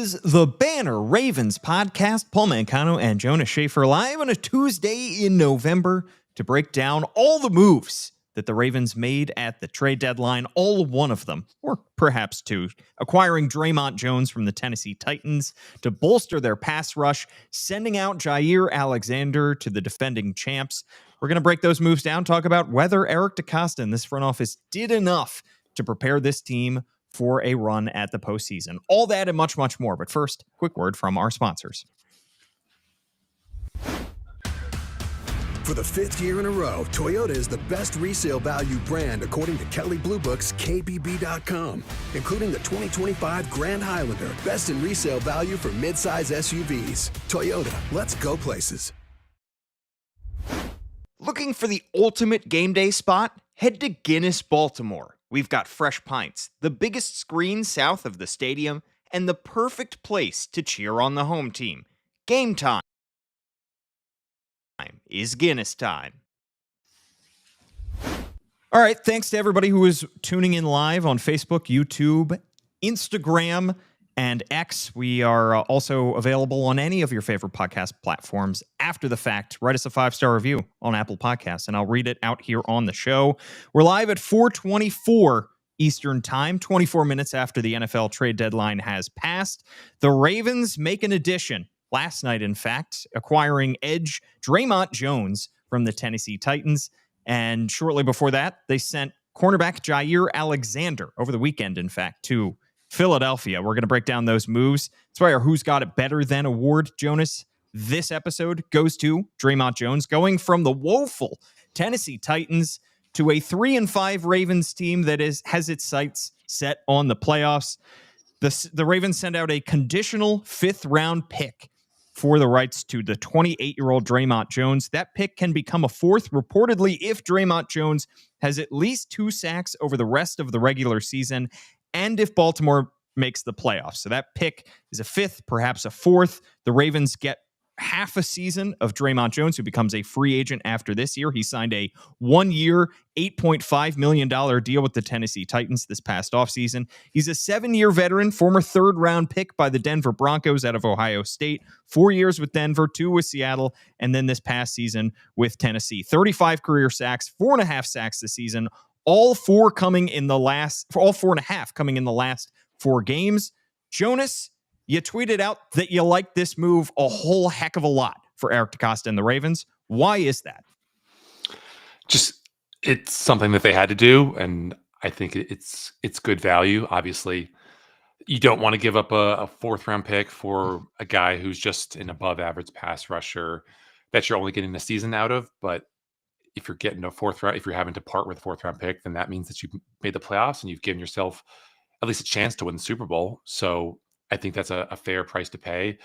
is the Banner Ravens podcast. Paul Mancano and Jonas Shaffer live on a Tuesday in November to break down all the moves that the Ravens made at the trade deadline, all one of them, or perhaps two, acquiring Dre'Mont Jones from the Tennessee Titans to bolster their pass rush, sending out Jaire Alexander to the defending champs. We're going to break those moves down, talk about whether Eric DeCosta and this front office did enough to prepare this team for a run at the postseason. All that and much, much more. But first, quick word from our sponsors. For the fifth year in a row, Toyota is the best resale value brand according to Kelley Blue Book's KBB.com, including the 2025 Grand Highlander, best in resale value for midsize SUVs. Toyota, let's go places. Looking for the ultimate game day spot? Head to Guinness, Baltimore. We've got fresh pints, the biggest screen south of the stadium, and the perfect place to cheer on the home team. Game time is Guinness time. All right, thanks to everybody who is tuning in live on Facebook, YouTube, Instagram, and X. We are also available on any of your favorite podcast platforms after the fact. Write us a 5-star review on Apple Podcasts, and I'll read it out here on the show. We're live at 4:24 Eastern Time, 24 minutes after the NFL trade deadline has passed. The Ravens make an addition last night, in fact, acquiring edge Dre'Mont Jones from the Tennessee Titans. And shortly before that, they sent cornerback Jaire Alexander over the weekend, in fact, to Philadelphia. We're going to break down those moves. That's why our Who's Got It Better Than award, Jonas, this episode goes to Dre'Mont Jones, going from the woeful Tennessee Titans to a 3-5 Ravens team that has its sights set on the playoffs. The Ravens send out a conditional 5th-round pick for the rights to the 28-year-old Dre'Mont Jones. That pick can become a 4th, reportedly, if Dre'Mont Jones has at least 2 sacks over the rest of the regular season, and if Baltimore makes the playoffs. So that pick is a 5th, perhaps a 4th. The Ravens get half a season of Dre'Mont Jones, who becomes a free agent after this year. He signed a 1-year, $8.5 million deal with the Tennessee Titans this past offseason. He's a 7-year veteran, former 3rd-round pick by the Denver Broncos out of Ohio State, 4 years with Denver, 2 with Seattle, and then this past season with Tennessee. 35 career sacks, 4.5 sacks this season, all 4.5 coming in the last 4 games. Jonas, you tweeted out that you like this move a whole heck of a lot for Eric DeCosta and the Ravens. Why is that? Just, it's something that they had to do, and I think it's good value. Obviously, you don't want to give up a 4th-round pick for a guy who's just an above-average pass rusher that you're only getting a season out of. But if you're getting a 4th round, if you're having to part with a 4th-round pick, then that means that you've made the playoffs and you've given yourself at least a chance to win the Super Bowl. So I think that's a fair price to pay.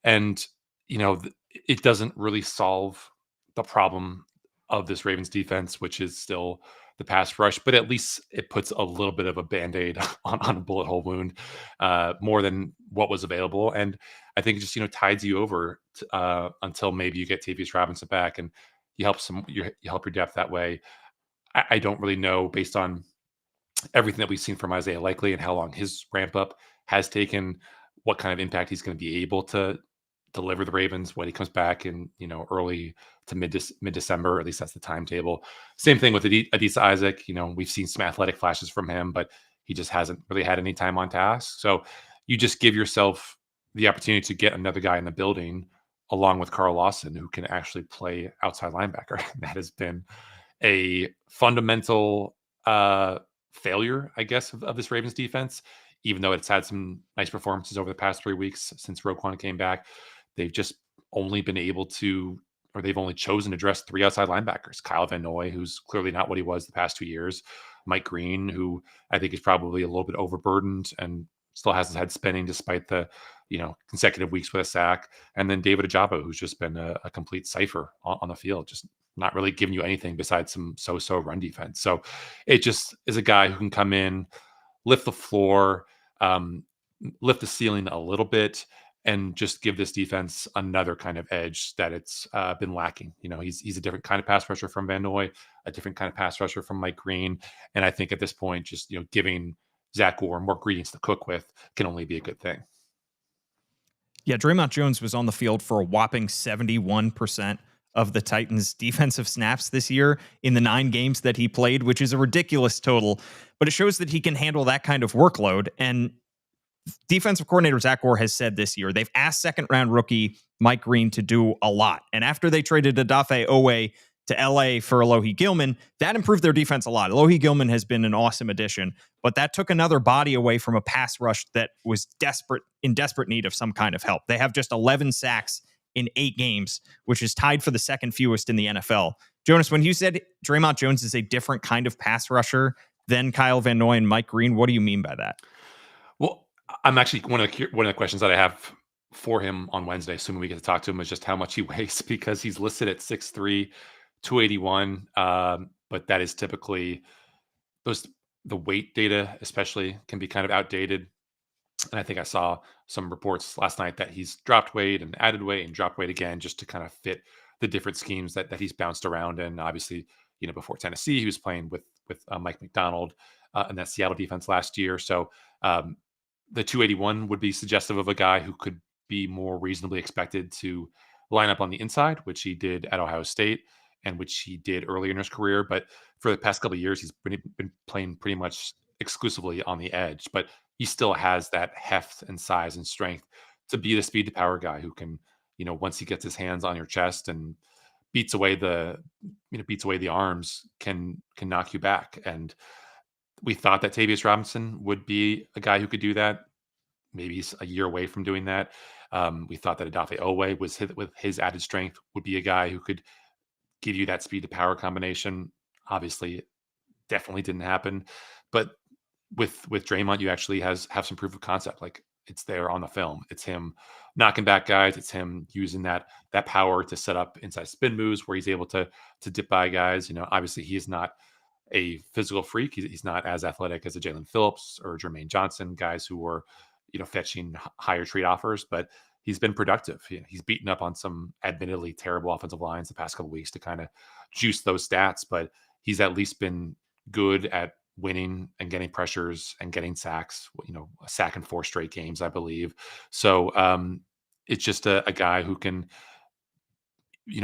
And, it doesn't really solve the problem of this Ravens defense, which is still the pass rush, but at least it puts a little bit of a Band-Aid on a bullet hole wound, more than what was available. And I think it just, tides you over until maybe you get Tavius Robinson back and you help your depth that way. I don't really know, based on everything that we've seen from Isaiah Likely and how long his ramp up has taken, what kind of impact he's going to be able to deliver the Ravens when he comes back in, early to mid-December. At least that's the timetable. Same thing with Adisa Isaac. We've seen some athletic flashes from him, but he just hasn't really had any time on task. So you just give yourself the opportunity to get another guy in the building along with Carl Lawson, who can actually play outside linebacker. That has been a fundamental failure, I guess, of this Ravens defense. Even though it's had some nice performances over the past 3 weeks since Roquan came back, they've just only been able to, or they've only chosen to dress 3 outside linebackers. Kyle Van Noy, who's clearly not what he was the past 2 years. Mike Green, who I think is probably a little bit overburdened and still has his head spinning despite the, consecutive weeks with a sack. And then David Ojabo, who's just been a complete cipher on the field, just not really giving you anything besides some so-so run defense. So it just is a guy who can come in, lift the floor, lift the ceiling a little bit, and just give this defense another kind of edge that it's been lacking. He's a different kind of pass rusher from Van Noy, a different kind of pass rusher from Mike Green. And I think at this point, just, giving Zach Gore more ingredients to cook with can only be a good thing. Yeah, Dre'Mont Jones was on the field for a whopping 71% of the Titans' defensive snaps this year in the 9 games that he played, which is a ridiculous total, but it shows that he can handle that kind of workload. And defensive coordinator Zach Orr has said this year they've asked second-round rookie Mike Green to do a lot. And after they traded Odafe Owe to LA for Alohi Gilman, that improved their defense a lot. Alohi Gilman has been an awesome addition, but that took another body away from a pass rush that was in desperate need of some kind of help. They have just 11 sacks in 8 games, which is tied for the second fewest in the NFL. Jonas, when you said Dre'Mont Jones is a different kind of pass rusher than Kyle Van Noy and Mike Green, what do you mean by that? Well, I'm actually one of the questions that I have for him on Wednesday, assuming we get to talk to him, is just how much he weighs, because he's listed at 6'3", 281. But that is typically the weight data, especially, can be kind of outdated. And I think I saw some reports last night that he's dropped weight and added weight and dropped weight again, just to kind of fit the different schemes that he's bounced around in. Obviously, before Tennessee, he was playing with Mike McDonald and that Seattle defense last year. So the 281 would be suggestive of a guy who could be more reasonably expected to line up on the inside, which he did at Ohio State and which he did earlier in his career. But for the past couple of years, he's been playing pretty much exclusively on the edge. But he still has that heft and size and strength to be the speed to power guy who can, once he gets his hands on your chest and beats away the arms, can knock you back. And we thought that Tavius Robinson would be a guy who could do that. Maybe he's a year away from doing that. We thought that Odafe Owe with his added strength would be a guy who could give you that speed to power combination. Obviously, definitely didn't happen. But with Dre'Mont, you actually have some proof of concept. Like, it's there on the film. It's him knocking back guys. It's him using that power to set up inside spin moves where he's able to dip by guys. Obviously he is not a physical freak. He's not as athletic as a Jalen Phillips or Jermaine Johnson, guys who were, fetching higher trade offers, but he's been productive. He's beaten up on some admittedly terrible offensive lines the past couple of weeks to kind of juice those stats, but he's at least been good at winning and getting pressures and getting sacks, a sack in 4 straight games, I believe. So it's just a guy who can,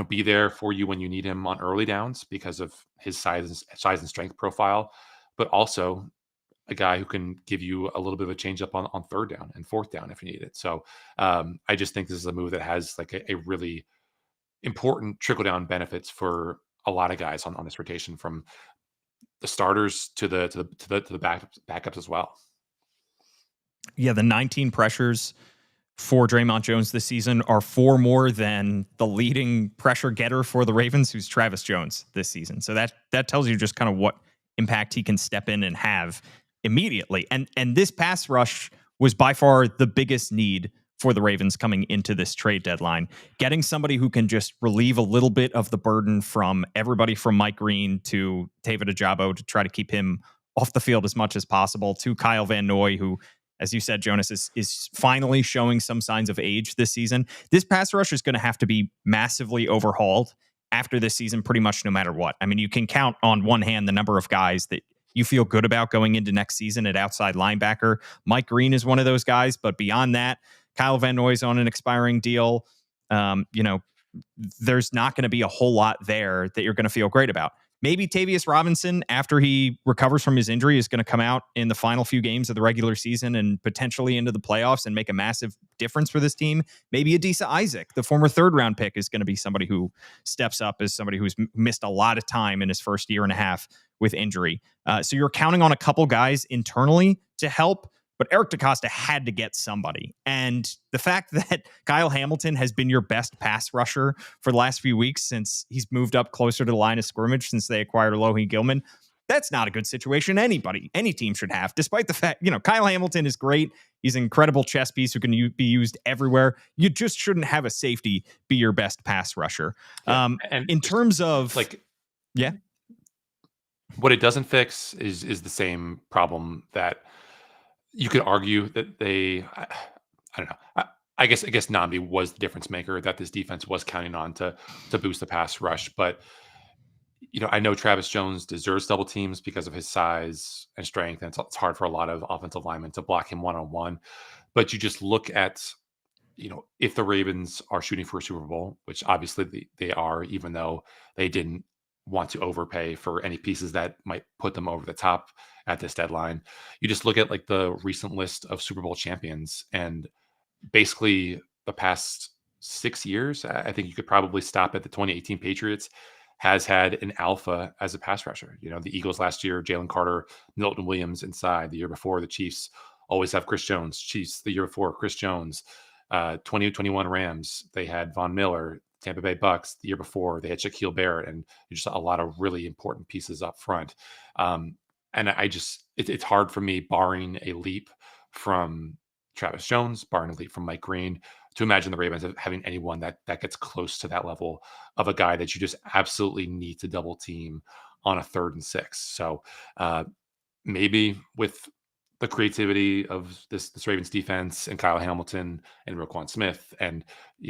be there for you when you need him on early downs because of his size and strength profile, but also a guy who can give you a little bit of a change up on 3rd down and 4th down if you need it. So I just think this is a move that has like a really important trickle down benefits for a lot of guys on this rotation, from the starters to the backups as well. Yeah, the 19 pressures for Dre'Mont Jones this season are 4 more than the leading pressure getter for the Ravens, who's Travis Jones this season. So that tells you just kind of what impact he can step in and have immediately. And this pass rush was by far the biggest need for the Ravens coming into this trade deadline. Getting somebody who can just relieve a little bit of the burden from everybody from Mike Green to David Ojabo to try to keep him off the field as much as possible, to Kyle Van Noy, who, as you said, Jonas, is finally showing some signs of age this season. This pass rush is going to have to be massively overhauled after this season, pretty much no matter what. I mean, you can count on one hand the number of guys that you feel good about going into next season at outside linebacker. Mike Green is one of those guys, but beyond that, Kyle Van Noy's on an expiring deal. There's not going to be a whole lot there that you're going to feel great about. Maybe Tavius Robinson, after he recovers from his injury, is going to come out in the final few games of the regular season and potentially into the playoffs and make a massive difference for this team. Maybe Adisa Isaac, the former 3rd-round pick, is going to be somebody who steps up as somebody who's missed a lot of time in his first year and a half with injury. So you're counting on a couple guys internally to help, but Eric DeCosta had to get somebody. And the fact that Kyle Hamilton has been your best pass rusher for the last few weeks since he's moved up closer to the line of scrimmage since they acquired Alohi Gilman, that's not a good situation any team should have, despite the fact, Kyle Hamilton is great. He's an incredible chess piece who can be used everywhere. You just shouldn't have a safety be your best pass rusher. And in terms of what it doesn't fix is the same problem that you could argue that I don't know. I guess Nnamdi was the difference maker that this defense was counting on to boost the pass rush. But I know Travis Jones deserves double teams because of his size and strength, and it's hard for a lot of offensive linemen to block him one-on-one. But you just look at if the Ravens are shooting for a Super Bowl, which obviously they are, even though they didn't want to overpay for any pieces that might put them over the top at this deadline, you just look at like the recent list of Super Bowl champions, and basically the past 6 years, I think you could probably stop at the 2018 Patriots has had an alpha as a pass rusher. The Eagles last year, Jalen Carter, Milton Williams inside. The year before, the Chiefs always have Chris Jones. Chiefs the year before, Chris Jones. 2021 Rams, they had Von Miller. Tampa Bay Bucks the year before, they had Shaquille Barrett, and just a lot of really important pieces up front. And it's hard for me, barring a leap from Travis Jones, barring a leap from Mike Green, to imagine the Ravens having anyone that gets close to that level of a guy that you just absolutely need to double team on a 3rd and 6. So maybe with the creativity of this Ravens defense and Kyle Hamilton and Roquan Smith, and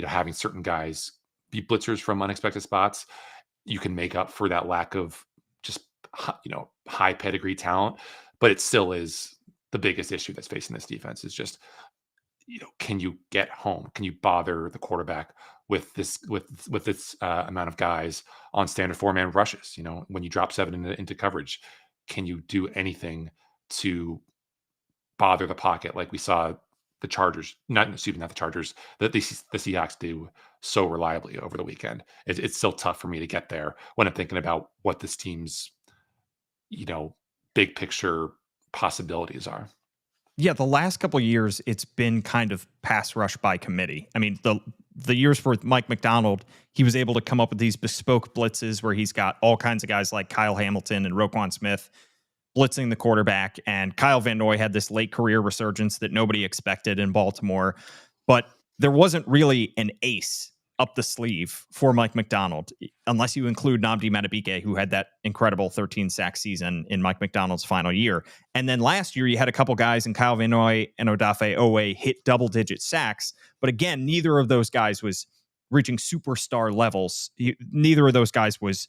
having certain guys be blitzers from unexpected spots, you can make up for that lack of just high pedigree talent. But it still is the biggest issue that's facing this defense, is just can you get home? Can you bother the quarterback with this amount of guys on standard 4-man rushes? When you drop 7 into coverage, can you do anything to bother the pocket like we saw the Chargers, not the Chargers, that the Seahawks do so reliably over the weekend? It's still tough for me to get there when I'm thinking about what this team's, big picture possibilities are. Yeah, the last couple of years, it's been kind of pass rush by committee. I mean, the years for Mike Macdonald, he was able to come up with these bespoke blitzes where he's got all kinds of guys like Kyle Hamilton and Roquan Smith blitzing the quarterback. And Kyle Van Noy had this late career resurgence that nobody expected in Baltimore. But there wasn't really an ace up the sleeve for Mike Macdonald, unless you include Nnamdi Madubuike, who had that incredible 13-sack season in Mike Macdonald's final year. And then last year, you had a couple guys in Kyle Van Noy and Odafe Owe hit double-digit sacks. But again, neither of those guys was reaching superstar levels. Neither of those guys was,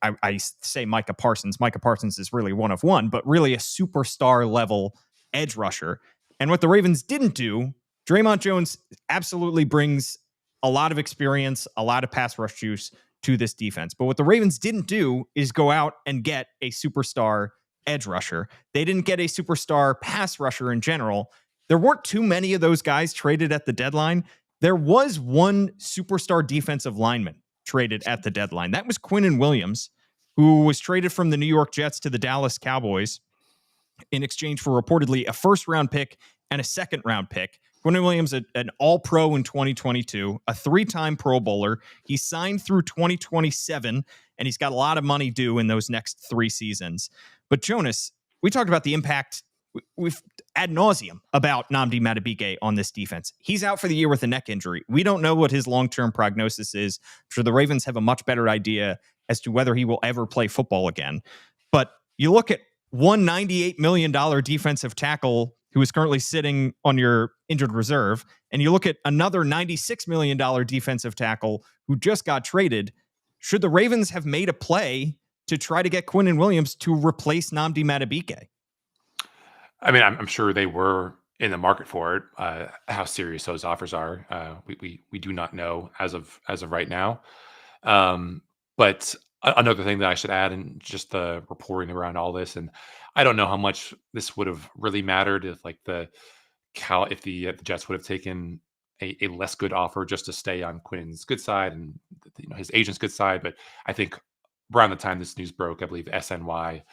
I say Micah Parsons. Micah Parsons is really one of one, but really a superstar level edge rusher. And what the Ravens didn't do, Dre'Mont Jones absolutely brings a lot of experience, a lot of pass rush juice to this defense. But what the Ravens didn't do is go out and get a superstar edge rusher. They didn't get a superstar pass rusher in general. There weren't too many of those guys traded at the deadline. There was one superstar defensive lineman traded at the deadline. That was Quinnen Williams, who was traded from the New York Jets to the Dallas Cowboys in exchange for reportedly a 1st-round pick and a 2nd-round pick. Quinnen Williams, an all-pro in 2022, a 3-time Pro Bowler. He signed through 2027, and he's got a lot of money due in those next 3 seasons. But Jonas, we talked about the impact we've ad nauseum about Nnamdi Madubuike on this defense. He's out for the year with a neck injury. We don't know what his long-term prognosis is. I'm sure the Ravens have a much better idea as to whether he will ever play football again. But you look at one $98 million defensive tackle who is currently sitting on your injured reserve, and you look at another $96 million defensive tackle who just got traded. Should the Ravens have made a play to try to get Quinnen Williams to replace Nnamdi Madubuike? I mean, I'm sure they were in the market for it. How serious those offers are, we do not know as of right now. But another thing that I should add, and just the reporting around all this, and I don't know how much this would have really mattered if the Jets would have taken a less good offer just to stay on Quinn's good side and his agent's good side. But I think around the time this news broke, I believe SNY,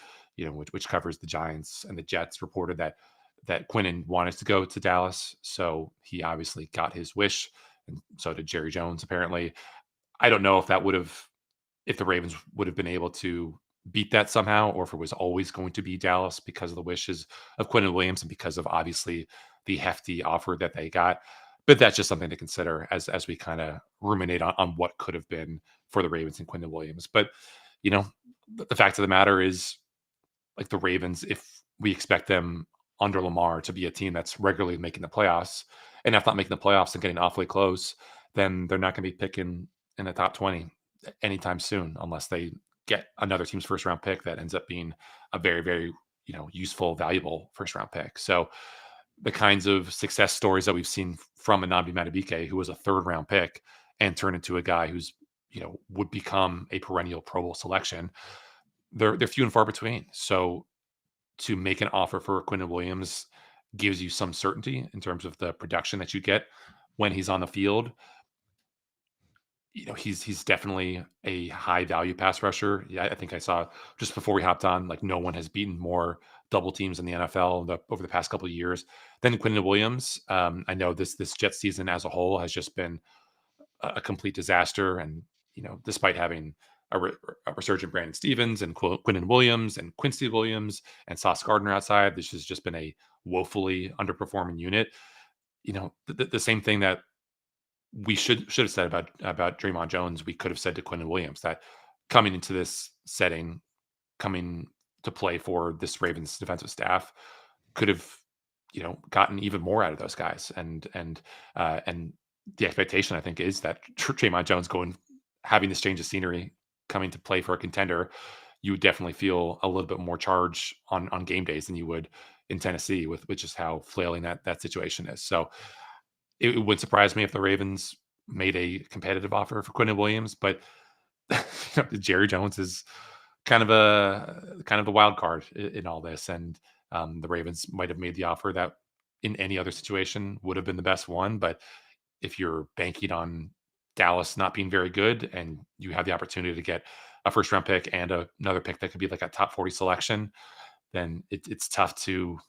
which covers the Giants and the Jets, reported that Quinnen wanted to go to Dallas, so he obviously got his wish, and so did Jerry Jones apparently. I don't know if the Ravens would have been able to beat that somehow, or if it was always going to be Dallas because of the wishes of Quinnen Williams and because of obviously the hefty offer that they got. But that's just something to consider as we kind of ruminate on what could have been for the Ravens and Quinnen Williams. But the fact of the matter is, the Ravens, if we expect them under Lamar to be a team that's regularly making the playoffs, and if not making the playoffs and getting awfully close, then they're not going to be picking in the top 20 anytime soon, unless they get another team's 1st-round pick that ends up being a very, very useful, valuable 1st-round pick. So the kinds of success stories that we've seen from a Nnamdi Madubuike, who was a 3rd round pick, and turn into a guy who's, would become a perennial Pro Bowl selection. They're few and far between. So to make an offer for Quinnen Williams gives you some certainty in terms of the production that you get when he's on the field. He's definitely a high value pass rusher. Yeah, I think I saw just before we hopped on, like no one has beaten more double teams in the NFL over the past couple of years than Quinnen Williams. I know this Jets season as a whole has just been a complete disaster, and despite having a resurgent Brandon Stevens and Quinnen Williams and Quincy Williams and Sauce Gardner outside, this has just been a woefully underperforming unit. The same thing that we should have said about Dre'Mont Jones, we could have said to Quinnen Williams, that coming into this setting, coming to play for this Ravens defensive staff, could have gotten even more out of those guys. And the expectation, I think, is that Dre'Mont Jones having this change of scenery, coming to play for a contender, you would definitely feel a little bit more charge on game days than you would in Tennessee, with just how flailing that situation is. So it would surprise me if the Ravens made a competitive offer for Quinnen Williams, but Jerry Jones is kind of the wild card in all this, and the Ravens might have made the offer that in any other situation would have been the best one. But if you're banking on Dallas not being very good, and you have the opportunity to get a 1st round pick and another pick that could be like a top 40 selection, then it's tough to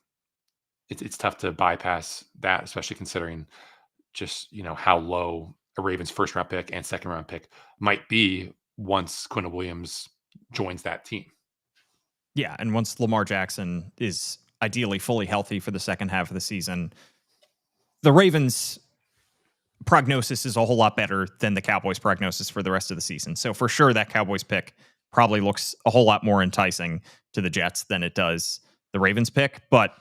bypass that, especially considering just how low a Ravens 1st round pick and 2nd round pick might be once Quinnen Williams joins that team. Yeah, and once Lamar Jackson is ideally fully healthy for the second half of the season, the Ravens' prognosis is a whole lot better than the Cowboys' prognosis for the rest of the season. So for sure, that Cowboys pick probably looks a whole lot more enticing to the Jets than it does the Ravens pick. But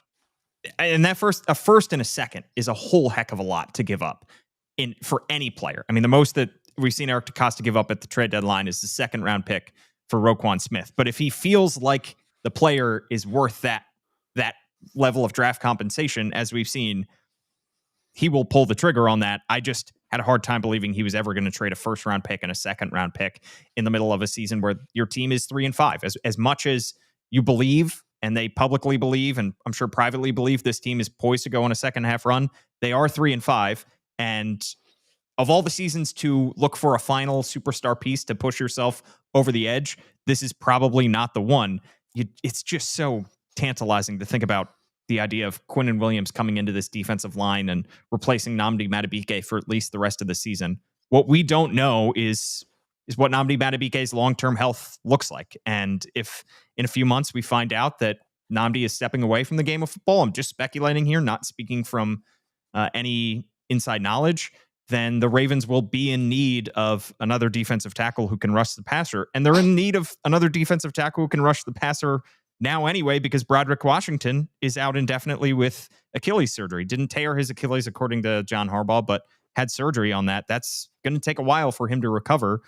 and a first and a second is a whole heck of a lot to give up for any player. I mean, the most that we've seen Eric DeCosta give up at the trade deadline is the 2nd round pick for Roquan Smith. But if he feels like the player is worth that level of draft compensation, as we've seen, he will pull the trigger on that. I just had a hard time believing he was ever going to trade a 1st round pick and a 2nd round pick in the middle of a season where your team is 3-5. As much as you believe, and they publicly believe, and I'm sure privately believe, this team is poised to go on a second half run, they are 3-5. And of all the seasons to look for a final superstar piece to push yourself over the edge, this is probably not the one. It's just so tantalizing to think about the idea of Quinnen Williams coming into this defensive line and replacing Nnamdi Madubuike for at least the rest of the season. What we don't know is what Nnamdi Madubuike's long-term health looks like. And if in a few months we find out that Nnamdi is stepping away from the game of football, I'm just speculating here, not speaking from any inside knowledge, then the Ravens will be in need of another defensive tackle who can rush the passer. And they're in need of another defensive tackle who can rush the passer now anyway, because Broderick Washington is out indefinitely with Achilles surgery. Didn't tear his Achilles according to John Harbaugh, but had surgery on that. That's going to take a while for him to recover.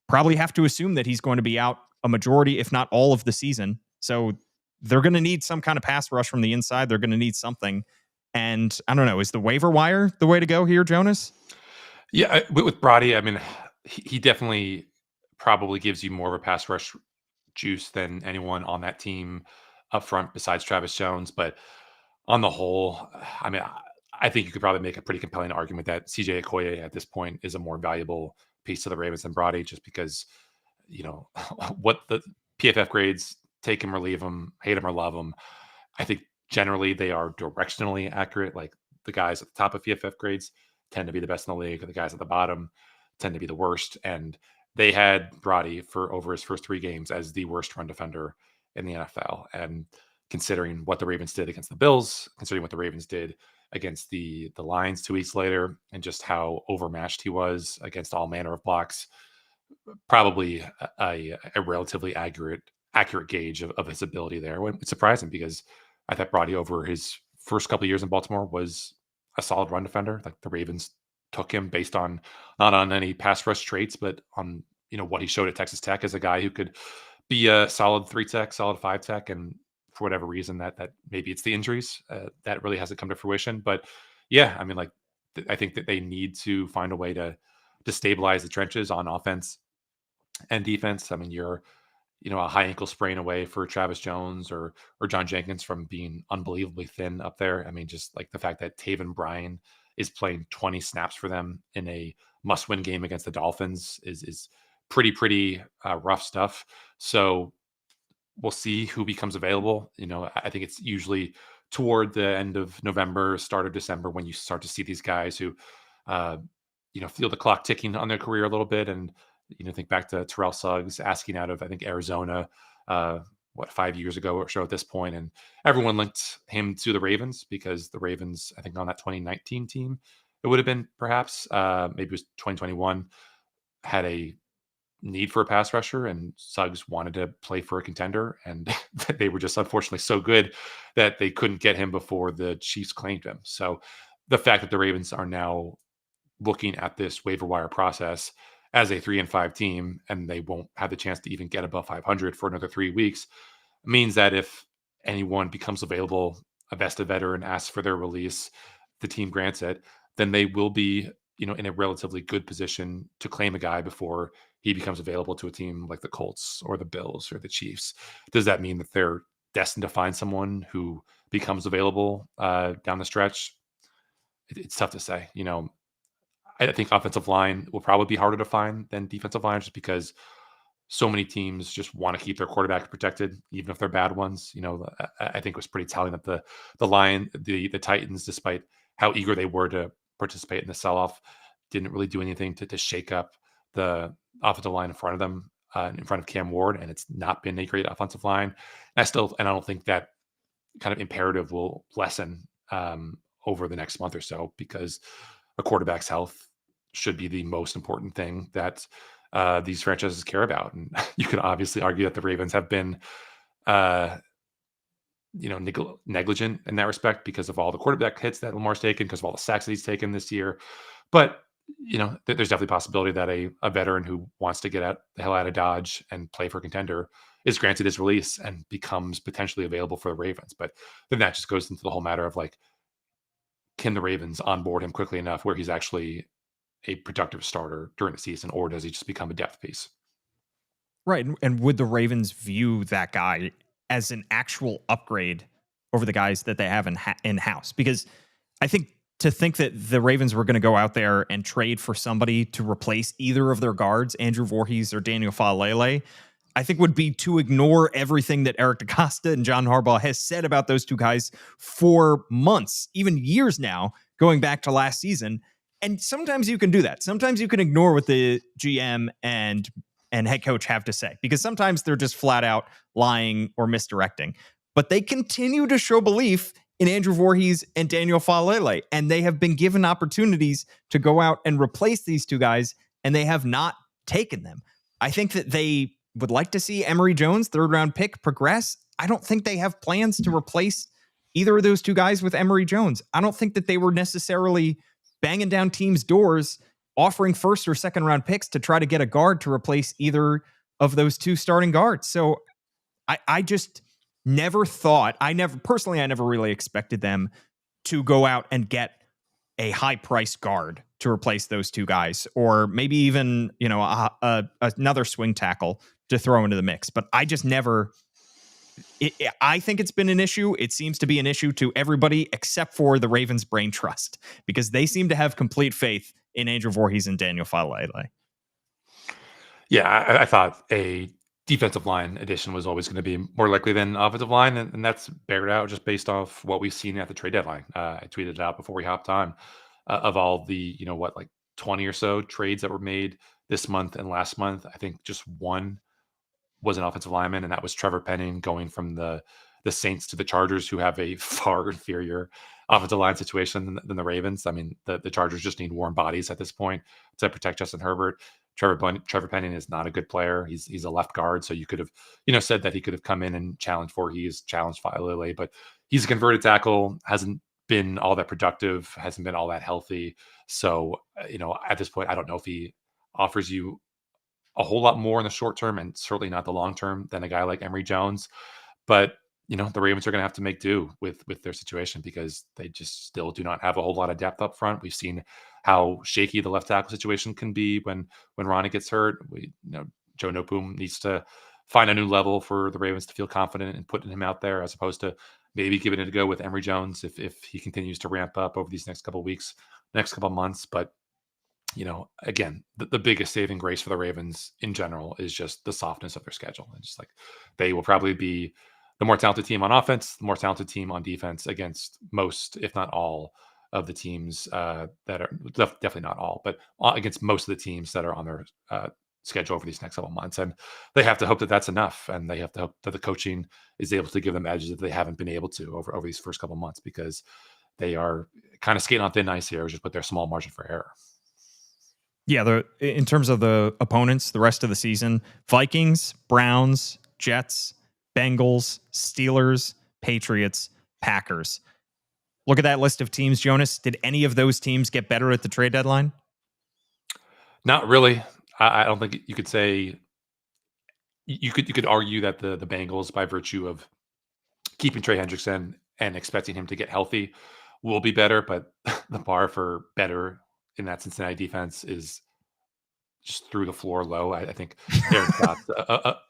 Probably have to assume that he's going to be out a majority, if not all of the season. So they're going to need some kind of pass rush from the inside. They're going to need something. And I don't know, is the waiver wire the way to go here, Jonas? Yeah, with Brody, I mean, he definitely probably gives you more of a pass rush juice than anyone on that team up front besides Travis Jones. But on the whole, I mean, I think you could probably make a pretty compelling argument that CJ Okoye at this point is a more valuable piece to the Ravens than Brody, just because, what the PFF grades, take him or leave him, hate him or love him. I think generally they are directionally accurate. Like the guys at the top of PFF grades tend to be the best in the league, and the guys at the bottom tend to be the worst. And they had Brody for over his first 3 games as the worst run defender in the NFL. And considering what the Ravens did against the Bills, considering what the Ravens did against the Lions 2 weeks later, and just how overmatched he was against all manner of blocks, probably a relatively accurate gauge of his ability there. It's surprising because I thought Brody over his first couple of years in Baltimore was a solid run defender. Like the Ravens took him based on not on any pass rush traits, but on what he showed at Texas Tech as a guy who could be a solid 3 tech, solid 5 tech, and for whatever reason that maybe it's the injuries that really hasn't come to fruition. But yeah, I mean, like I think that they need to find a way to stabilize the trenches on offense and defense. I mean, you're a high ankle sprain away for Travis Jones or John Jenkins from being unbelievably thin up there. I mean, just like the fact that Taven Bryan is playing 20 snaps for them in a must-win game against the Dolphins is pretty rough stuff. So we'll see who becomes available. I think it's usually toward the end of November, start of December when you start to see these guys who, uh, feel the clock ticking on their career a little bit. And, think back to Terrell Suggs asking out of, I think, Arizona, 5 years ago or so at this point. And everyone linked him to the Ravens because the Ravens, I think on that 2019 team, it would have been perhaps, maybe it was 2021, had a need for a pass rusher, and Suggs wanted to play for a contender, and they were just unfortunately so good that they couldn't get him before the Chiefs claimed him. So the fact that the Ravens are now looking at this waiver wire process as a 3-5 team, and they won't have the chance to even get above 500 for another 3 weeks, means that if anyone becomes available, a vested veteran asks for their release, the team grants it, then they will be, in a relatively good position to claim a guy before he becomes available to a team like the Colts or the Bills or the Chiefs. Does that mean that they're destined to find someone who becomes available down the stretch? It's tough to say. I think offensive line will probably be harder to find than defensive line just because so many teams just want to keep their quarterback protected, even if they're bad ones. I think it was pretty telling that the Titans, despite how eager they were to participate in the sell-off, didn't really do anything to shake up the offensive line in front of them, in front of Cam Ward, and it's not been a great offensive line. I don't think that kind of imperative will lessen over the next month or so, because a quarterback's health should be the most important thing that these franchises care about. And you could obviously argue that the Ravens have been negligent in that respect because of all the quarterback hits that Lamar's taken, because of all the sacks that he's taken this year. But there's definitely a possibility that a veteran who wants to get the hell out of Dodge and play for a contender is granted his release and becomes potentially available for the Ravens. But then that just goes into the whole matter of like, can the Ravens onboard him quickly enough where he's actually a productive starter during the season, or does he just become a depth piece? Right. And would the Ravens view that guy as an actual upgrade over the guys that they have in-house? Because I think to think that the Ravens were going to go out there and trade for somebody to replace either of their guards, Andrew Voorhees or Daniel Faalele, I think would be to ignore everything that Eric DeCosta and John Harbaugh has said about those two guys for months, even years now, going back to last season. And sometimes you can do that. Sometimes you can ignore what the GM and head coach have to say, because sometimes they're just flat out lying or misdirecting. But they continue to show belief in Andrew Voorhees and Daniel Faalele, and they have been given opportunities to go out and replace these two guys, and they have not taken them. I think that they would like to see Emory Jones, third-round pick, progress. I don't think they have plans to replace either of those two guys with Emory Jones. I don't think that they were necessarily banging down teams' doors, offering first or second-round picks to try to get a guard to replace either of those two starting guards. So I just never thought, I never really expected them to go out and get a high-priced guard to replace those two guys, or maybe even, another swing tackle to throw into the mix. But I just never, I think it's been an issue. It seems to be an issue to everybody except for the Ravens brain trust, because they seem to have complete faith in Andrew Voorhees and Daniel Faalele. Yeah, I thought a defensive line addition was always going to be more likely than offensive line, and that's bared out just based off what we've seen at the trade deadline. I tweeted it out before we hopped on, of all the 20 or so trades that were made this month and last month. I think just one was an offensive lineman, and that was Trevor Penning going from the Saints to the Chargers, who have a far inferior offensive line situation than the Ravens. I mean, the Chargers just need warm bodies at this point to protect Justin Herbert. Trevor Penning is not a good player. He's a left guard, so you could have said that he could have come in and challenged Voorhees, challenged Faalele, but he's a converted tackle, hasn't been all that productive, hasn't been all that healthy. So at this point, I don't know if he offers you a whole lot more in the short term, and certainly not the long term, than a guy like Emory Jones. But the Ravens are going to have to make do with their situation because they just still do not have a whole lot of depth up front. We've seen how shaky the left tackle situation can be when Ronnie gets hurt. Joe Noteboom needs to find a new level for the Ravens to feel confident in putting him out there, as opposed to maybe giving it a go with Emory Jones if he continues to ramp up over these next couple of weeks, next couple of months. But again, the biggest saving grace for the Ravens in general is just the softness of their schedule. And just like they will probably be the more talented team on offense, the more talented team on defense against most, if not all, of the teams that are definitely not all, but against most of the teams that are on their schedule over these next couple of months. And they have to hope that that's enough. And they have to hope that the coaching is able to give them edges that they haven't been able to over these first couple of months, because they are kind of skating on thin ice here, just with their small margin for error. Yeah, in terms of the opponents, the rest of the season, Vikings, Browns, Jets, Bengals, Steelers, Patriots, Packers. Look at that list of teams, Jonas. Did any of those teams get better at the trade deadline? Not really. I don't think you could say you could argue that the Bengals, by virtue of keeping Trey Hendrickson and expecting him to get healthy, will be better, but the bar for better in that Cincinnati defense is just through the floor low. I think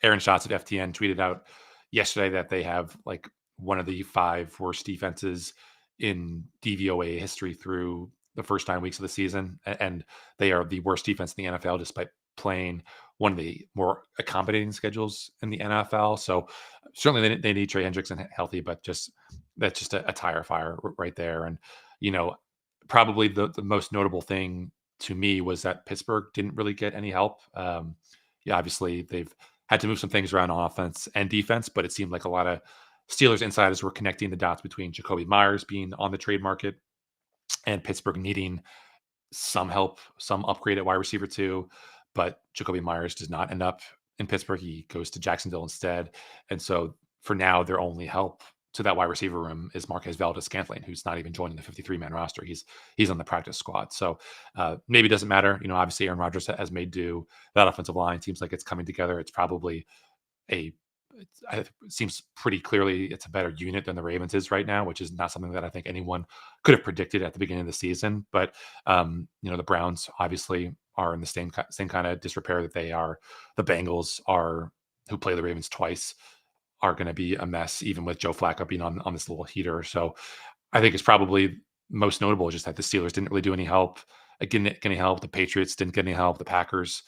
Aaron Schatz at FTN tweeted out yesterday that they have like one of the 5 worst defenses in DVOA history through the first 9 weeks of the season. And they are the worst defense in the NFL, despite playing one of the more accommodating schedules in the NFL. So certainly they need Trey Hendrickson healthy, but that's just a tire fire right there. And, probably the most notable thing to me was that Pittsburgh didn't really get any help. Obviously they've had to move some things around on offense and defense, but it seemed like a lot of Steelers insiders were connecting the dots between Jacoby Myers being on the trade market and Pittsburgh needing some help, some upgrade at wide receiver too. But Jacoby Myers does not end up in Pittsburgh. He goes to Jacksonville instead. And so for now, their only help to that wide receiver room is Marquez Valdes-Scantling, who's not even joining the 53-man roster. He's on the practice squad. So maybe it doesn't matter. Obviously Aaron Rodgers has made do. That offensive line seems like it's coming together. It's probably it seems pretty clearly it's a better unit than the Ravens is right now, which is not something that I think anyone could have predicted at the beginning of the season. But the Browns obviously are in the same kind of disrepair that they are. The Bengals who play the Ravens twice, are going to be a mess, even with Joe Flacco being on this little heater. So I think it's probably most notable just that the Steelers didn't really do any help. Any help. The Patriots didn't get any help. The Packers,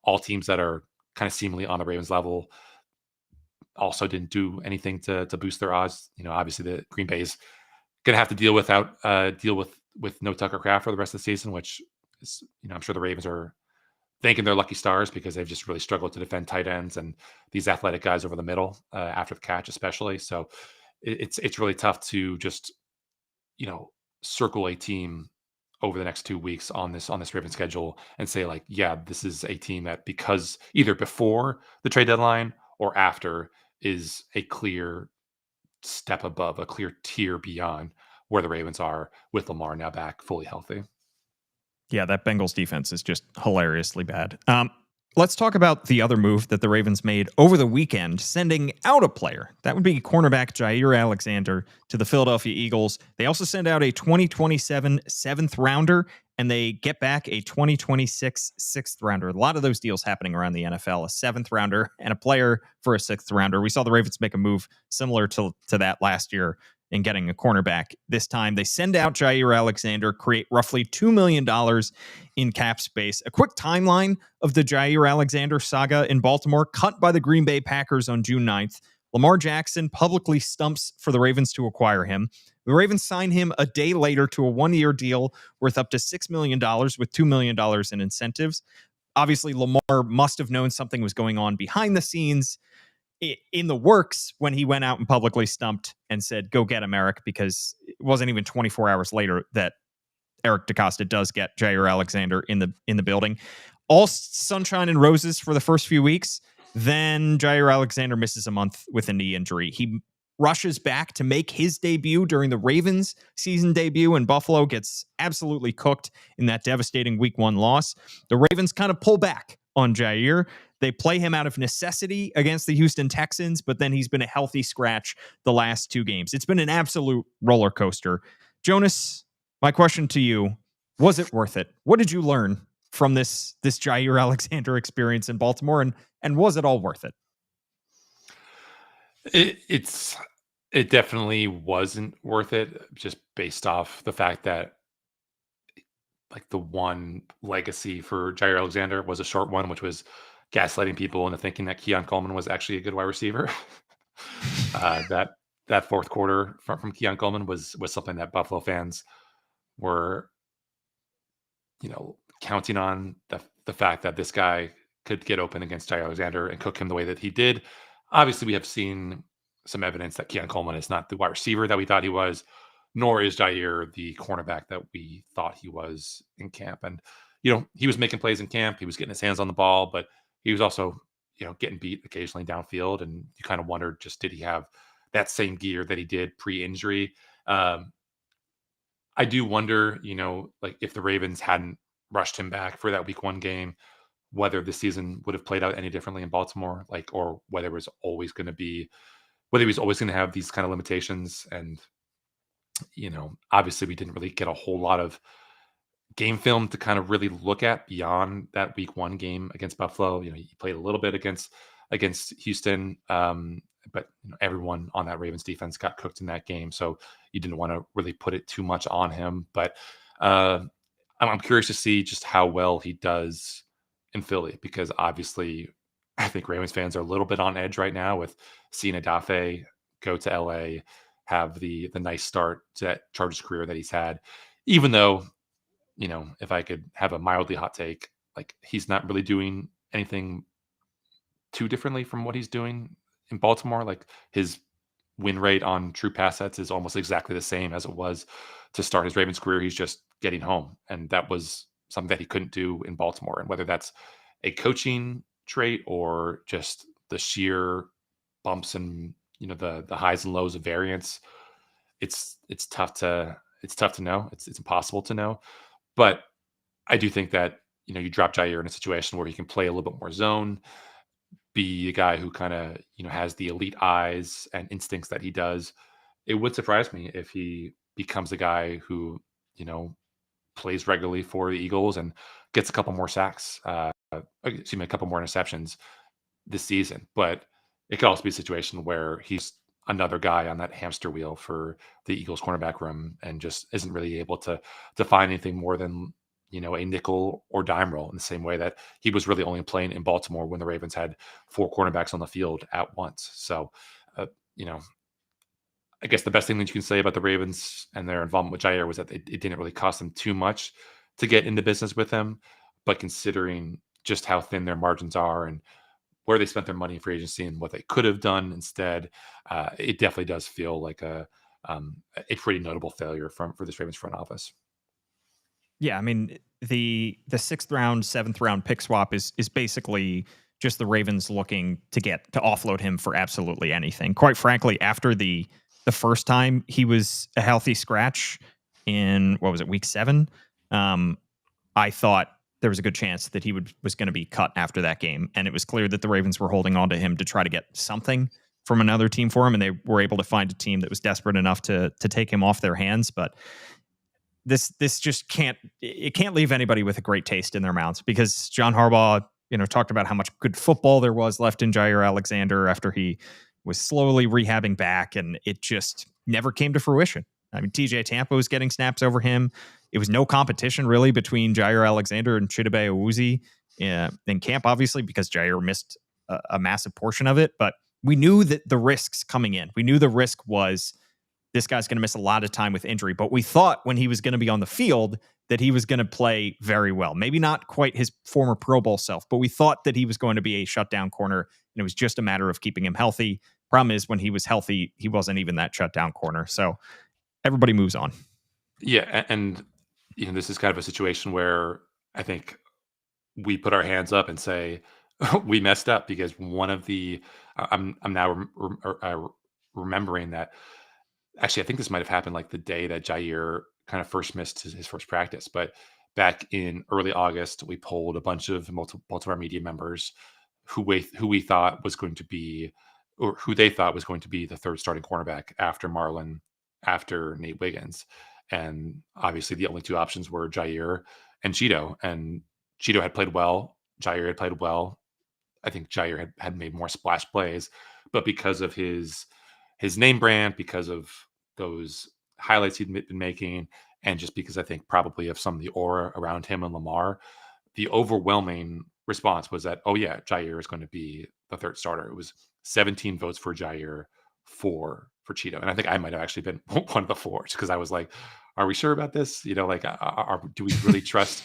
all teams that are kind of seemingly on the Ravens level, also didn't do anything to boost their odds. Obviously the Green Bay's going to have to deal with no Tucker Kraft for the rest of the season, which is, I'm sure the Ravens are thanking their lucky stars, because they've just really struggled to defend tight ends and these athletic guys over the middle after the catch, especially. So it's really tough to just, circle a team over the next 2 weeks on this Ravens schedule and say like, yeah, this is a team that, because either before the trade deadline or after, is a clear step above, a clear tier beyond where the Ravens are with Lamar now back fully healthy. Yeah, that Bengals defense is just hilariously bad. Let's talk about the other move that the Ravens made over the weekend, sending out a player. That would be cornerback Jaire Alexander to the Philadelphia Eagles. They also send out a 2027 7th rounder, and they get back a 2026 6th rounder. A lot of those deals happening around the NFL, a 7th rounder and a player for a 6th rounder. We saw the Ravens make a move similar to that last year in getting a cornerback. This time, they send out Jaire Alexander, create roughly $2 million in cap space. A quick timeline of the Jaire Alexander saga in Baltimore, cut by the Green Bay Packers on June 9th. Lamar Jackson publicly stumps for the Ravens to acquire him. The Ravens sign him a day later to a 1-year deal worth up to $6 million with $2 million in incentives. Obviously, Lamar must have known something was going on behind the scenes in the works when he went out and publicly stumped and said, go get him, Eric, because it wasn't even 24 hours later that Eric DeCosta does get Jaire Alexander in the building. All sunshine and roses for the first few weeks. Then Jaire Alexander misses a month with a knee injury. He rushes back to make his debut during the Ravens season debut, and Buffalo gets absolutely cooked in that devastating week 1 loss. The Ravens kind of pull back on Jaire. They play him out of necessity against the Houston Texans, but then he's been a healthy scratch the last 2 games. It's been an absolute roller coaster. Jonas, my question to you, was it worth it? What did you learn from this Jaire Alexander experience in Baltimore, and was it all worth it? It definitely wasn't worth it, just based off the fact that like the one legacy for Jaire Alexander was a short one, which was gaslighting people into thinking that Keon Coleman was actually a good wide receiver. That fourth quarter from Keon Coleman was something that Buffalo fans were, counting on the fact that this guy could get open against Jaire Alexander and cook him the way that he did. Obviously, we have seen some evidence that Keon Coleman is not the wide receiver that we thought he was, nor is Jaire the cornerback that we thought he was in camp. And, he was making plays in camp. He was getting his hands on the ball, but he was also, getting beat occasionally downfield. And you kind of wondered, just did he have that same gear that he did pre-injury? I do wonder, like if the Ravens hadn't rushed him back for that week 1 game, whether the season would have played out any differently in Baltimore, or whether it was always going to have these kind of limitations. And, obviously we didn't really get a whole lot of game film to kind of really look at beyond that week 1 game against Buffalo. He played a little bit against Houston. But everyone on that Ravens defense got cooked in that game. So you didn't want to really put it too much on him, but I'm curious to see just how well he does in Philly, because obviously I think Ravens fans are a little bit on edge right now with seeing Adafe go to LA, have the nice start to that Chargers career that he's had, even though, if I could have a mildly hot take, like he's not really doing anything too differently from what he's doing in Baltimore. Like his win rate on true pass sets is almost exactly the same as it was to start his Ravens career. He's just getting home. And that was something that he couldn't do in Baltimore. And whether that's a coaching trait or just the sheer bumps and, the highs and lows of variance, it's tough to know. It's impossible to know. But I do think that, you drop Jaire in a situation where he can play a little bit more zone, be a guy who kind of, has the elite eyes and instincts that he does. It would surprise me if he becomes a guy who, plays regularly for the Eagles and gets a couple more sacks, a couple more interceptions this season. But it could also be a situation where he's another guy on that hamster wheel for the Eagles cornerback room and just isn't really able to find anything more than, a nickel or dime roll, in the same way that he was really only playing in Baltimore when the Ravens had 4 cornerbacks on the field at once. So, I guess the best thing that you can say about the Ravens and their involvement with Jaire was that it didn't really cost them too much to get into business with him. But considering just how thin their margins are and where they spent their money in free agency and what they could have done instead, it definitely does feel like a pretty notable failure for this Ravens front office. Yeah, I mean, the 6th round, 7th round pick swap is basically just the Ravens looking to offload him for absolutely anything. Quite frankly, after the first time he was a healthy scratch in, week 7, I thought there was a good chance that he was going to be cut after that game. And it was clear that the Ravens were holding on to him to try to get something from another team for him. And they were able to find a team that was desperate enough to take him off their hands. But this just can't leave anybody with a great taste in their mouths, because John Harbaugh, talked about how much good football there was left in Jaire Alexander after he was slowly rehabbing back, and it just never came to fruition. I mean, TJ Tampa was getting snaps over him. It was no competition really between Jaire Alexander and Chidobe Awuzie in camp, obviously, because Jaire missed a massive portion of it. But we knew that the risks coming in. We knew the risk was this guy's going to miss a lot of time with injury. But we thought when he was going to be on the field that he was going to play very well. Maybe not quite his former Pro Bowl self, but we thought that he was going to be a shutdown corner, and it was just a matter of keeping him healthy. Problem is, when he was healthy, he wasn't even that shutdown corner. So everybody moves on. Yeah, and this is kind of a situation where I think we put our hands up and say we messed up, because one of the I'm now remembering that actually I think this might have happened like the day that Jaire kind of first missed his first practice. But back in early August, we polled a bunch of multiple of our media members who we thought was going to be, or who they thought was going to be the third starting cornerback after Marlon, after Nate Wiggins. And obviously the only two options were Jaire and Cheeto. And Cheeto had played well. Jaire had played well. I think Jaire had made more splash plays, but because of his name brand, because of those highlights he'd been making, and just because I think probably of some of the aura around him and Lamar, the overwhelming response was that, oh yeah, Jaire is going to be the third starter. It was 17 votes for Jaire, 4 for Cheeto. And I think I might have actually been one of the 4, because I was like, are we sure about this? Like, do we really trust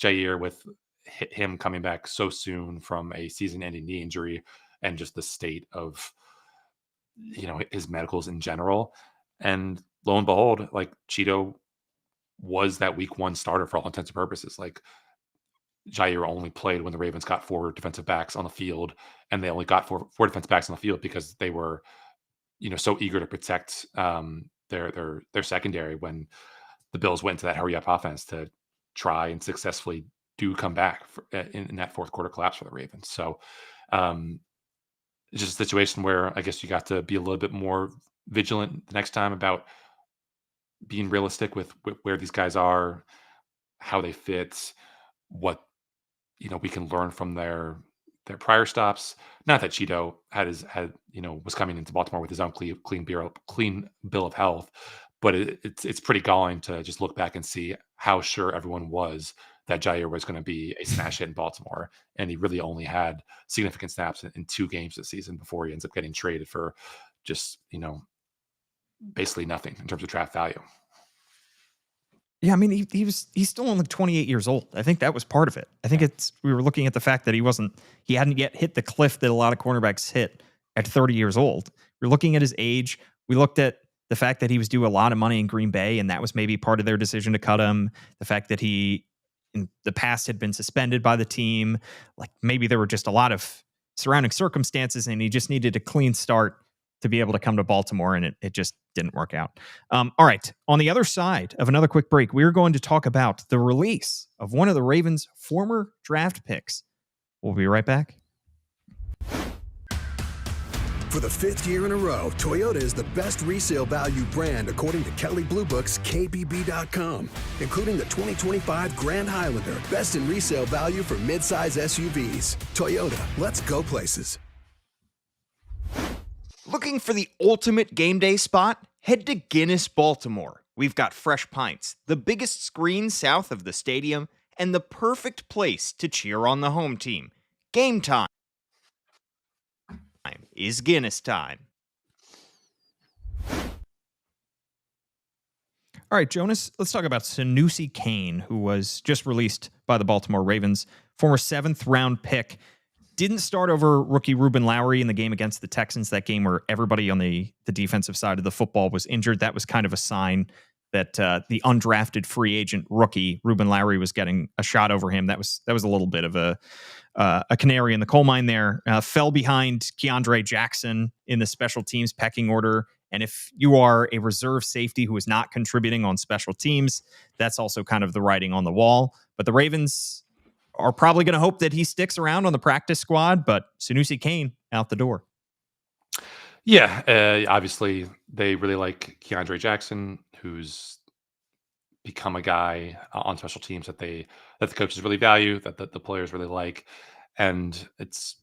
Jaire with him coming back so soon from a season-ending knee injury, and just the state of his medicals in general? And lo and behold, like, Cheeto was that week 1 starter for all intents and purposes. Like, Jaire only played when the Ravens got 4 defensive backs on the field, and they only got four defensive backs on the field because they were so eager to protect their secondary when the Bills went to that hurry up offense to try and successfully do come back in that fourth quarter collapse for the Ravens. So it's just a situation where I guess you got to be a little bit more vigilant the next time about being realistic with where these guys are, how they fit, what we can learn from their prior stops. Not that Cheeto was coming into Baltimore with his own clean bill of health, but it's pretty galling to just look back and see how sure everyone was that Jaire was going to be a smash hit in Baltimore, and he really only had significant snaps in 2 games this season before he ends up getting traded for just basically nothing in terms of draft value. Yeah, I mean, he's still only 28 years old. I think that was part of it. I think we were looking at the fact that he hadn't yet hit the cliff that a lot of cornerbacks hit at 30 years old. We're looking at his age. We looked at the fact that he was due a lot of money in Green Bay, and that was maybe part of their decision to cut him. The fact that he, in the past, had been suspended by the team. Like, maybe there were just a lot of surrounding circumstances, and he just needed a clean start to be able to come to Baltimore, and it just didn't work out. All right. On the other side of another quick break, we're going to talk about the release of one of the Ravens' former draft picks. We'll be right back. For the 5th year in a row, Toyota is the best resale value brand according to Kelley Blue Book's KBB.com, including the 2025 Grand Highlander, best in resale value for midsize SUVs. Toyota, let's go places. Looking for the ultimate game day spot? Head to Guinness, Baltimore. We've got fresh pints, the biggest screen south of the stadium, and the perfect place to cheer on the home team. Game time is Guinness time. All right, Jonas, let's talk about Sanusi Kane, who was just released by the Baltimore Ravens, former 7th-round pick. Didn't start over rookie Ruben Lowry in the game against the Texans, that game where everybody on the defensive side of the football was injured. That was kind of a sign that the undrafted free agent rookie Ruben Lowry was getting a shot over him. That was a little bit of a canary in the coal mine there. Fell behind Keandre Jackson in the special teams pecking order. And if you are a reserve safety who is not contributing on special teams, that's also kind of the writing on the wall. But the Ravens are probably going to hope that he sticks around on the practice squad, but Sanusi Kane out the door. Yeah, obviously they really like Keandre Jackson, who's become a guy on special teams that the coaches really value, that the players really like. And it's,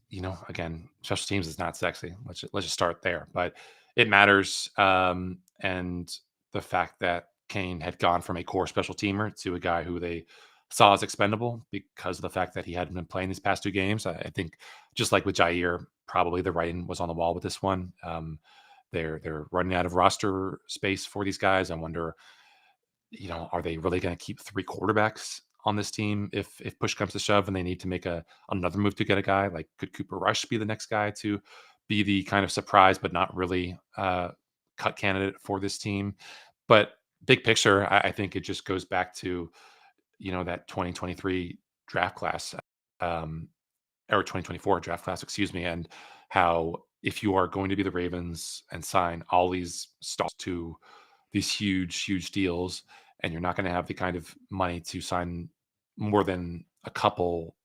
again, special teams is not sexy. Let's just start there, but it matters. And the fact that Kane had gone from a core special teamer to a guy who they saw as expendable because of the fact that he hadn't been playing these past 2 games. I think just like with Jaire, probably the writing was on the wall with this one. They're running out of roster space for these guys. I wonder, are they really going to keep 3 quarterbacks on this team if push comes to shove and they need to make another move to get a guy? Like, could Cooper Rush be the next guy to be the kind of surprise but not really cut candidate for this team? But big picture, I think it just goes back to that 2023 draft class, or 2024 draft class, excuse me, and how if you are going to be the Ravens and sign all these stars to these huge deals, and you're not going to have the kind of money to sign more than a couple,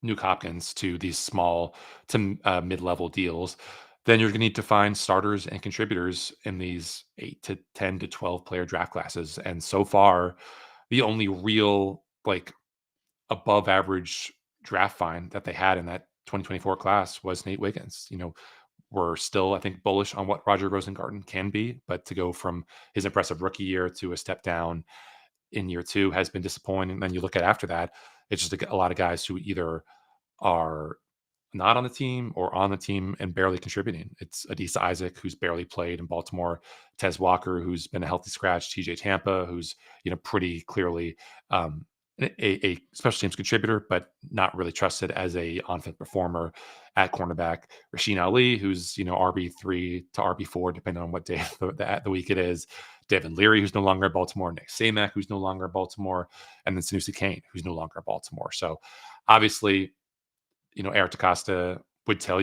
Nuke Hopkins to these small to mid-level deals, then you're going to need to find starters and contributors in these 8 to 10 to 12 player draft classes. And so far, the only real like above average draft find that they had in that 2024 class was Nate Wiggins. We're still, I think, bullish on what Roger Rosengarten can be, but to go from his impressive rookie year to a step down in year 2 has been disappointing. And then you look at after that, it's just a lot of guys who either are not on the team or on the team and barely contributing. It's Adisa Isaac, who's barely played in Baltimore, Tez Walker, who's been a healthy scratch, TJ Tampa, who's pretty clearly a special teams contributor, but not really trusted as a on-field performer at cornerback. Rasheen Ali, who's RB3 to RB4, depending on what day of the week it is. Devin Leary, who's no longer at Baltimore. Nick Samak, who's no longer at Baltimore. And then Sanusi Kane, who's no longer at Baltimore. So obviously, Eric DeCosta would tell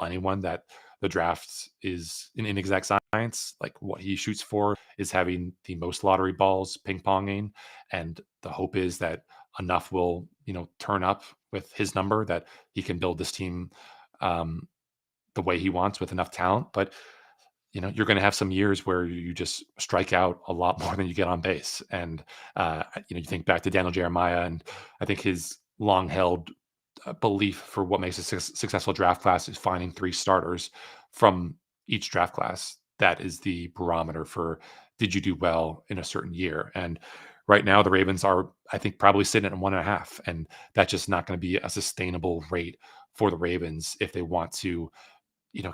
anyone that the draft is an inexact science. Like what he shoots for is having the most lottery balls ping-ponging. And the hope is that enough will, turn up with his number that he can build this team the way he wants with enough talent. But, you're going to have some years where you just strike out a lot more than you get on base. And, you think back to Daniel Jeremiah, and I think his long-held belief for what makes a successful draft class is finding 3 starters from each draft class. That is the barometer for did you do well in a certain year. And right now the Ravens are, I think, probably sitting at 1.5, and that's just not going to be a sustainable rate for the Ravens if they want to,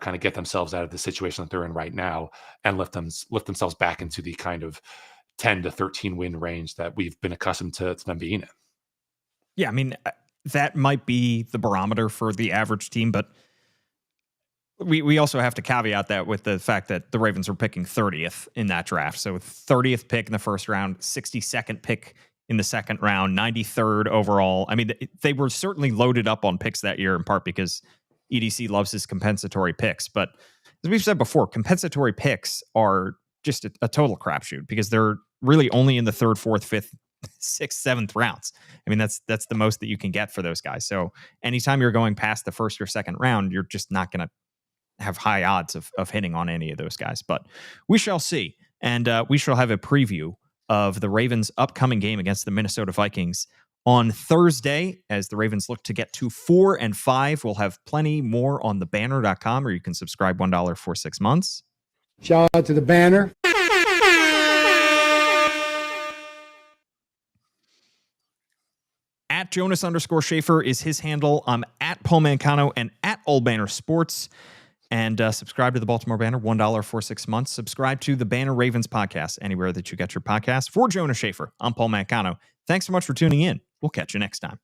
kind of get themselves out of the situation that they're in right now and lift themselves back into the kind of 10 to 13 win range that we've been accustomed to them being in. Yeah, I mean, that might be the barometer for the average team, but we also have to caveat that with the fact that the Ravens were picking 30th in that draft. So 30th pick in the first round, 62nd pick in the second round, 93rd overall. I mean, they were certainly loaded up on picks that year, in part because EDC loves his compensatory picks. But as we've said before, compensatory picks are just a total crapshoot because they're really only in the 3rd, 4th, 5th, 6th, 7th rounds. I mean, that's the most that you can get for those guys. So anytime you're going past the 1st or 2nd round, you're just not going to have high odds of hitting on any of those guys. But we shall see. And we shall have a preview of the Ravens' upcoming game against the Minnesota Vikings on Thursday as the Ravens look to get to 4-5. We'll have plenty more on thebanner.com, where you can subscribe $1 for 6 months. Shout out to the Banner. At Jonas_Shaffer is his handle. I'm at Paul Mancano and at Old Banner Sports. And subscribe to the Baltimore Banner, $1 for 6 months. Subscribe to the Banner Ravens podcast, anywhere that you get your podcast. For Jonas Shaffer, I'm Paul Mancano. Thanks so much for tuning in. We'll catch you next time.